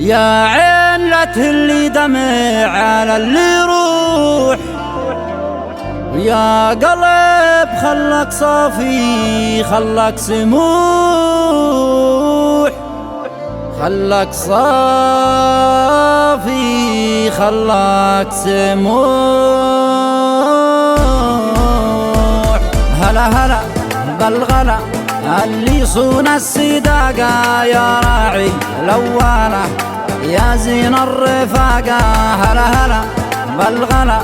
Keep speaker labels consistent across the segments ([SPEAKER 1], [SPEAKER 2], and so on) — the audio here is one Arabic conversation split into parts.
[SPEAKER 1] يا عين لا تهلي دمع على اللي يروح، ويا قلب خلك صافي خلك سموح، خلك صافي خلك سموح. هلا هلا بالغلا اللي صون الصداقة، يا راعي الأولى يا زين الرفاقة. هلا هلا بالغلا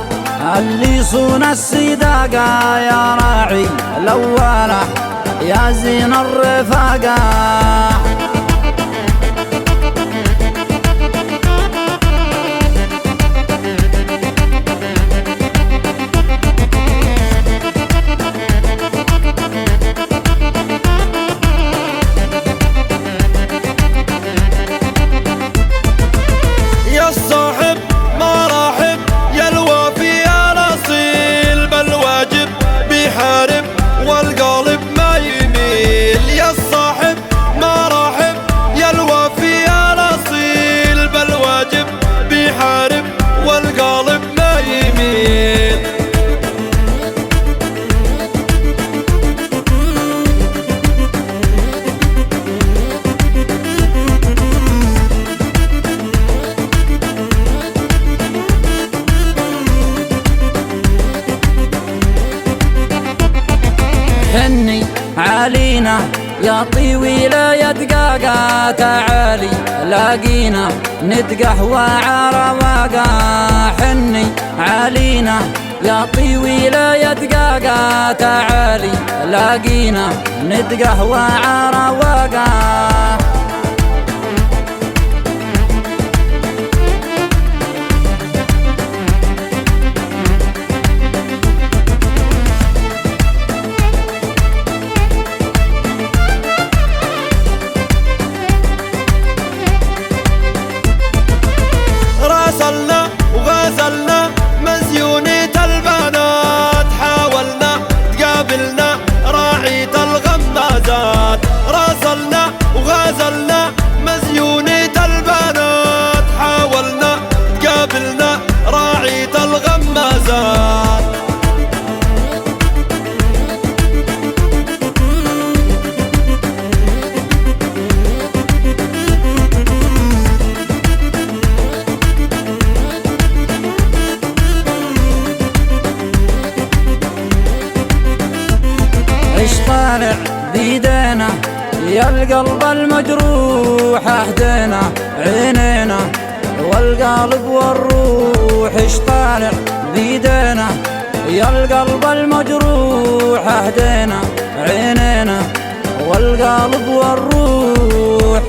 [SPEAKER 1] اللي صون الصداقة، يا راعي الأولى يا زين الرفاقة. حني علينا يا طويلة يا دقاقة، تعالي لاقينا نتقهوى عرواقة. حني علينا يا طويلة يا دقاقة، تعالي لاقينا نتقهوى عرواقة.
[SPEAKER 2] وغازلنا مزيونة البنات، حاولنا تقابلنا راعية الغمازات. راسلنا وغازلنا مزيونة البنات، حاولنا تقابلنا راعية الغمازات.
[SPEAKER 1] ايش طالع بيدينا يا القلب المجروح، اهدينا عينينا والقلب والروح. ايش طالع بيدينا يا القلب المجروح، اهدينا عينينا والقلب والروح.